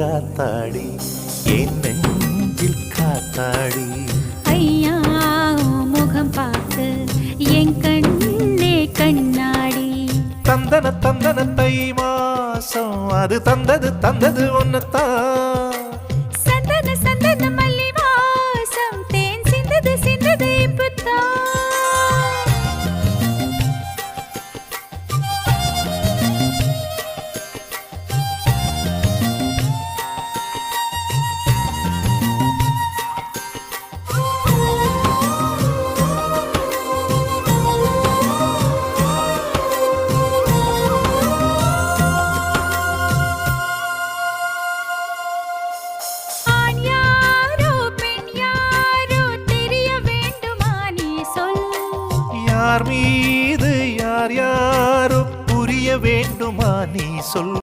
ஆத்தாடி என் நெஞ்சில் காத்தாடி. ஐயா முகம் பார்த்து என் கண்ணே கண்ணாடி. தந்தன தந்தன தை மாசம் அது தந்தது ஒன்னத்தான். சந்தன சந்தன மல்லி வாசம் தேன் சிந்தது இப்பத்தான். யார் மீது யார் யாரோ புரிய வேண்டுமா நீ சொல்.